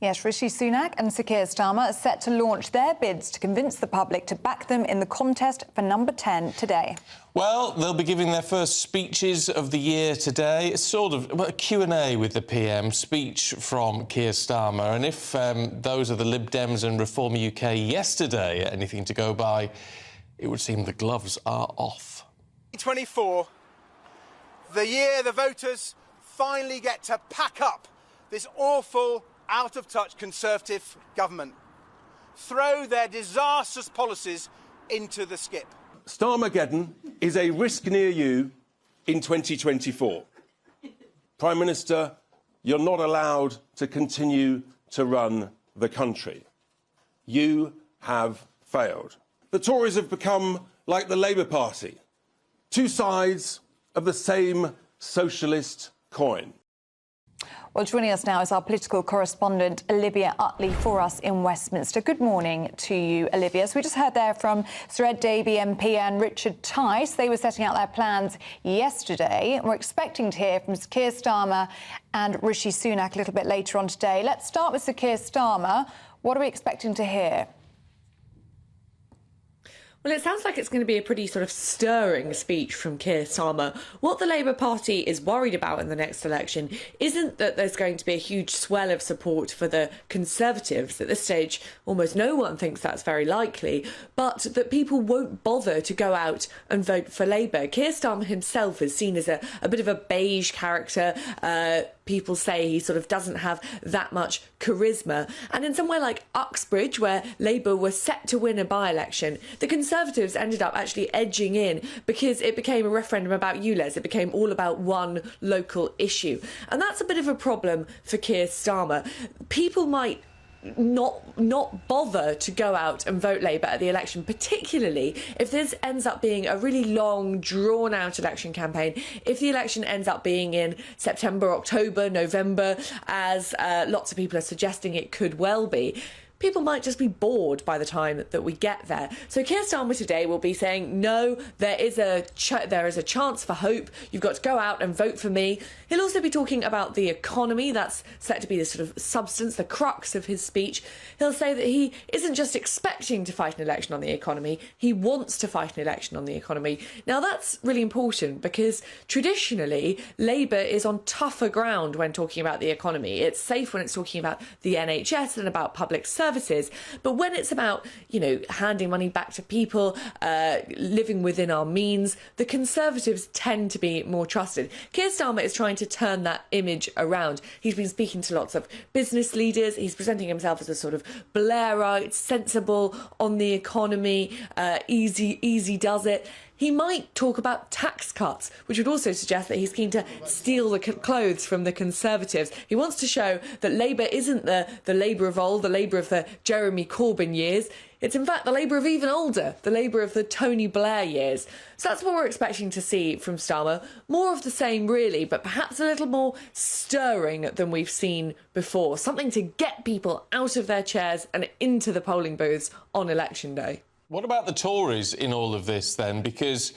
Yes, Rishi Sunak and Keir Starmer are set to launch their bids to convince the public to back them in the contest for number 10 today. Well, they'll be giving their first speeches of the year today. It's sort of a Q&A with the PM, speech from Keir Starmer. And if those are the Lib Dems and Reform UK yesterday, anything to go by, it would seem the gloves are off. 2024, the year the voters finally get to pack up this awful, out-of-touch Conservative government, throw their disastrous policies into the skip. Starmageddon is a risk near you in 2024. Prime Minister, you're not allowed to continue to run the country. You have failed. The Tories have become like the Labour Party, two sides of the same socialist coin. Well, joining us now is our political correspondent, Olivia Utley, for us in Westminster. Good morning to you, Olivia. So we just heard there from Sir Ed Davey MP and Richard Tice. They were setting out their plans yesterday. We're expecting to hear from Keir Starmer and Rishi Sunak a little bit later on today. Let's start with Sir Keir Starmer. What are we expecting to hear? Well, it sounds like it's going to be a pretty sort of stirring speech from Keir Starmer. What the Labour Party is worried about in the next election isn't that there's going to be a huge swell of support for the Conservatives. At this stage, almost no one thinks that's very likely, but that people won't bother to go out and vote for Labour. Keir Starmer himself is seen as a bit of a beige character. People say he sort of doesn't have that much charisma. And in somewhere like Uxbridge, where Labour were set to win a by-election, the Conservatives ended up actually edging in because it became a referendum about ULEZ. It became all about one local issue. And that's a bit of a problem for Keir Starmer. People might not bother to go out and vote Labour at the election, particularly if this ends up being a really long, drawn-out election campaign. If the election ends up being in September, October, November, as lots of people are suggesting it could well be, people might just be bored by the time that we get there. So Keir Starmer today will be saying, no, there is a chance for hope. You've got to go out and vote for me. He'll also be talking about the economy. That's set to be the sort of substance, the crux of his speech. He'll say that he isn't just expecting to fight an election on the economy, he wants to fight an election on the economy. Now, that's really important because traditionally, Labour is on tougher ground when talking about the economy. It's safe when it's talking about the NHS and about public services. But when it's about, handing money back to people, living within our means, the Conservatives tend to be more trusted. Keir Starmer is trying to turn that image around. He's been speaking to lots of business leaders. He's presenting himself as a sort of Blairite, sensible on the economy, easy does it. He might talk about tax cuts, which would also suggest that he's keen to steal the clothes from the Conservatives. He wants to show that Labour isn't the Labour of old, the Labour of the Jeremy Corbyn years. It's in fact the Labour of even older, the Labour of the Tony Blair years. So that's what we're expecting to see from Starmer. More of the same, really, but perhaps a little more stirring than we've seen before. Something to get people out of their chairs and into the polling booths on election day. What about the Tories in all of this, then? Because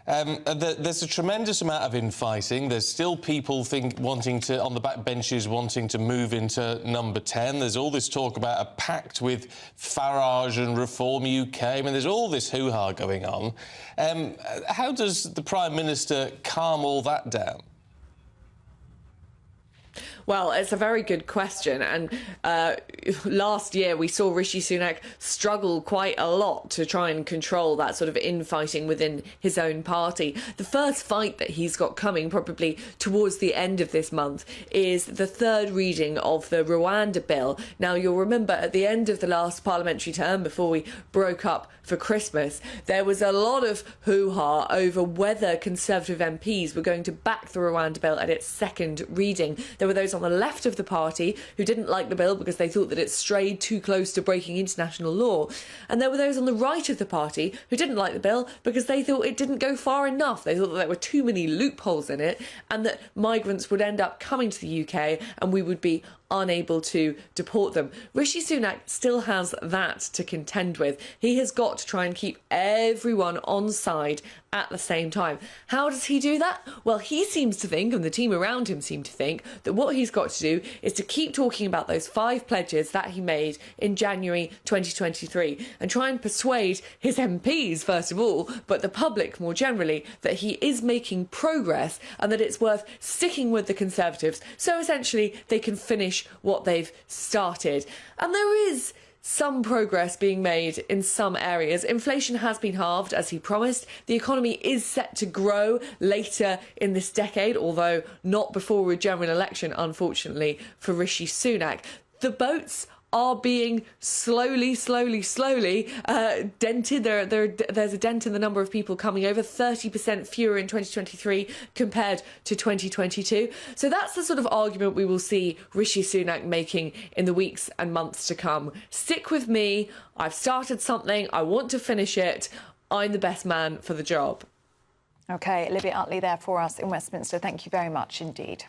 there's a tremendous amount of infighting. There's still people wanting to, on the back benches, wanting to move into number 10. There's all this talk about a pact with Farage and Reform UK. I mean, there's all this hoo-ha going on. How does the Prime Minister calm all that down? Well, it's a very good question. And last year we saw Rishi Sunak struggle quite a lot to try and control that sort of infighting within his own party. The first fight that he's got coming probably towards the end of this month is the third reading of the Rwanda bill. Now, you'll remember at the end of the last parliamentary term, before we broke up for Christmas, there was a lot of hoo-ha over whether Conservative MPs were going to back the Rwanda bill at its second reading. There were those on the left of the party who didn't like the bill because they thought that it strayed too close to breaking international law. And there were those on the right of the party who didn't like the bill because they thought it didn't go far enough. They thought that there were too many loopholes in it and that migrants would end up coming to the UK and we would be unable to deport them. Rishi Sunak still has that to contend with. He has got to try and keep everyone on side at the same time. How does he do that? Well, he seems to think, and the team around him seem to think, that what he's got to do is to keep talking about those 5 pledges that he made in January 2023 and try and persuade his MPs, first of all, but the public more generally, that he is making progress and that it's worth sticking with the Conservatives so essentially they can finish what they've started. And there is some progress being made in some areas. Inflation has been halved, as he promised. The economy is set to grow later in this decade, although not before a general election, unfortunately, for Rishi Sunak. The boats are being slowly dented. There's a dent in the number of people coming over, 30% fewer in 2023 compared to 2022. So that's the sort of argument we will see Rishi Sunak making in the weeks and months to come. Stick with me. I've started something. I want to finish it. I'm the best man for the job. OK, Olivia Utley there for us in Westminster. Thank you very much indeed.